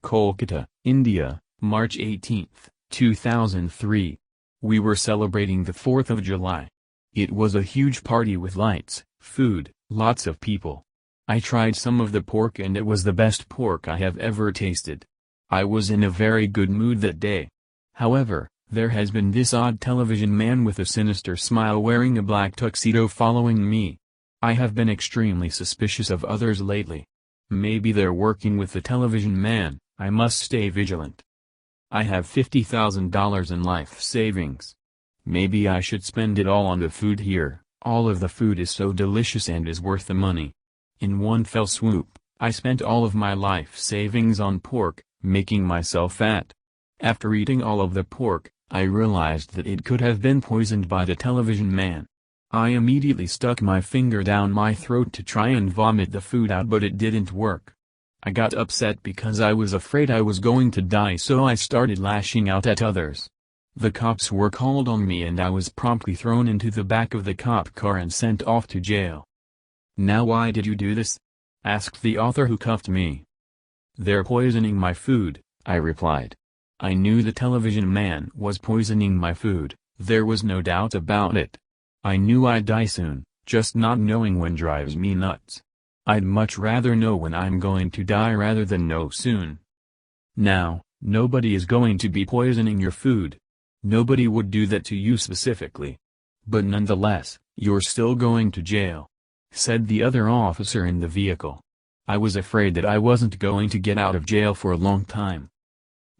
Kolkata, India, March 18, 2003. We were celebrating the 4th of July. It was a huge party with lights, food, lots of people. I tried some of the pork and it was the best pork I have ever tasted. I was in a very good mood that day. However, there has been this odd television man with a sinister smile wearing a black tuxedo following me. I have been extremely suspicious of others lately. Maybe they're working with the television man. I must stay vigilant. I have $50,000 in life savings. Maybe I should spend it all on the food here. All of the food is so delicious and is worth the money. In one fell swoop, I spent all of my life savings on pork, making myself fat. After eating all of the pork, I realized that it could have been poisoned by the television man. I immediately stuck my finger down my throat to try and vomit the food out, but it didn't work. I got upset because I was afraid I was going to die, so I started lashing out at others. The cops were called on me and I was promptly thrown into the back of the cop car and sent off to jail. "Now why did you do this?" asked the author who cuffed me. "They're poisoning my food," I replied. I knew the television man was poisoning my food, there was no doubt about it. I knew I'd die soon, just not knowing when drives me nuts. I'd much rather know when I'm going to die rather than know soon. Now, nobody is going to be poisoning your food. Nobody would do that to you specifically. But nonetheless, you're still going to jail," said the other officer in the vehicle. I was afraid that I wasn't going to get out of jail for a long time.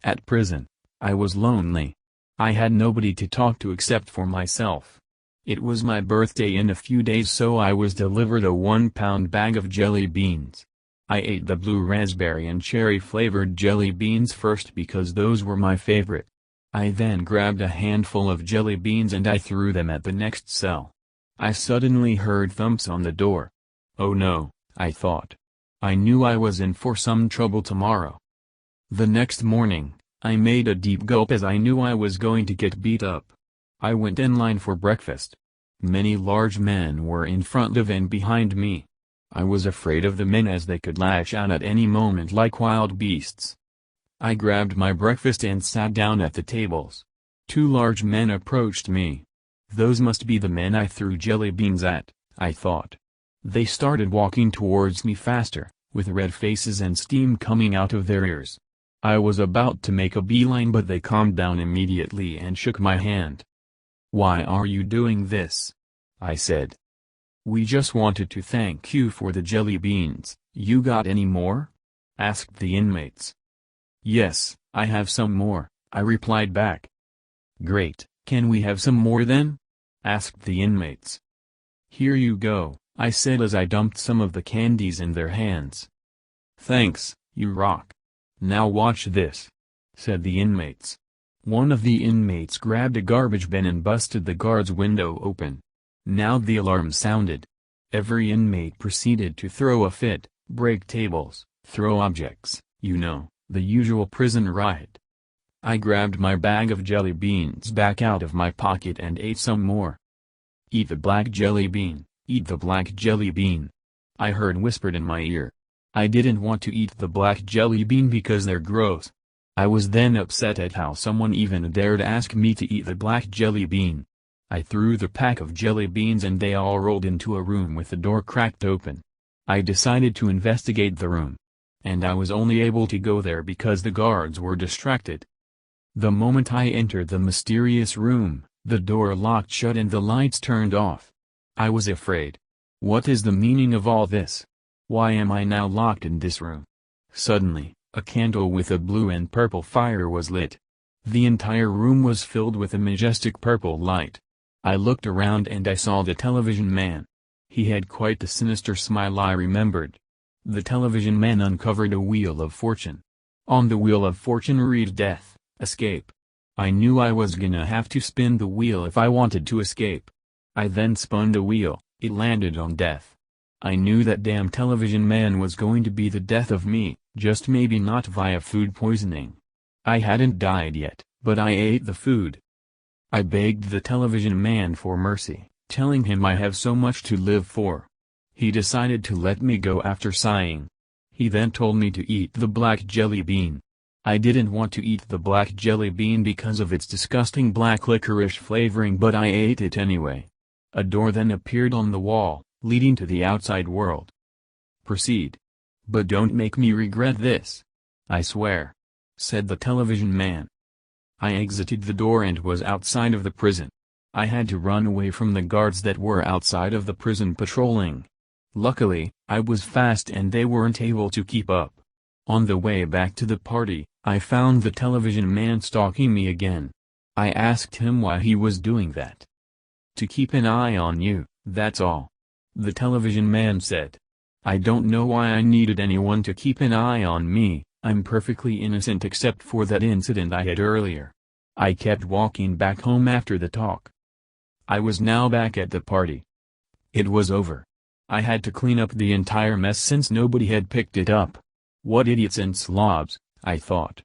At prison, I was lonely. I had nobody to talk to except for myself. It was my birthday in a few days, so I was delivered a 1-pound bag of jelly beans. I ate the blue raspberry and cherry flavored jelly beans first because those were my favorite. I then grabbed a handful of jelly beans and I threw them at the next cell. I suddenly heard thumps on the door. Oh no, I thought. I knew I was in for some trouble tomorrow. The next morning, I made a deep gulp as I knew I was going to get beat up. I went in line for breakfast. Many large men were in front of and behind me. I was afraid of the men as they could lash out at any moment like wild beasts. I grabbed my breakfast and sat down at the tables. 2 large men approached me. Those must be the men I threw jelly beans at, I thought. They started walking towards me faster, with red faces and steam coming out of their ears. I was about to make a beeline, but they calmed down immediately and shook my hand. "Why are you doing this?" I said. "We just wanted to thank you for the jelly beans. You got any more?" asked the inmates. "Yes, I have some more," I replied back. "Great, can we have some more then?" asked the inmates. "Here you go," I said as I dumped some of the candies in their hands. "Thanks, you rock. Now watch this," said the inmates. One of the inmates grabbed a garbage bin and busted the guard's window open. Now the alarm sounded. Every inmate proceeded to throw a fit, break tables, throw objects, the usual prison riot. I grabbed my bag of jelly beans back out of my pocket and ate some more. "Eat the black jelly bean, eat the black jelly bean," I heard whispered in my ear. I didn't want to eat the black jelly bean because they're gross. I was then upset at how someone even dared ask me to eat the black jelly bean. I threw the pack of jelly beans and they all rolled into a room with the door cracked open. I decided to investigate the room. And I was only able to go there because the guards were distracted. The moment I entered the mysterious room, the door locked shut and the lights turned off. I was afraid. What is the meaning of all this? Why am I now locked in this room? Suddenly, a candle with a blue and purple fire was lit. The entire room was filled with a majestic purple light. I looked around and I saw the television man. He had quite the sinister smile I remembered. The television man uncovered a wheel of fortune. On the wheel of fortune read death, escape. I knew I was gonna have to spin the wheel if I wanted to escape. I then spun the wheel, it landed on death. I knew that damn television man was going to be the death of me, just maybe not via food poisoning. I hadn't died yet, but I ate the food. I begged the television man for mercy, telling him I have so much to live for. He decided to let me go after sighing. He then told me to eat the black jelly bean. I didn't want to eat the black jelly bean because of its disgusting black licorice flavoring, but I ate it anyway. A door then appeared on the wall, leading to the outside world. Proceed. But don't make me regret this. I swear, said the television man. I exited the door and was outside of the prison. I had to run away from the guards that were outside of the prison patrolling. Luckily, I was fast and they weren't able to keep up. On the way back to the party, I found the television man stalking me again. I asked him why he was doing that. To keep an eye on you, that's all. The television man said. I don't know why I needed anyone to keep an eye on me. I'm perfectly innocent except for that incident I had earlier. I kept walking back home after the talk. I was now back at the party. It was over. I had to clean up the entire mess since nobody had picked it up. What idiots and slobs, I thought.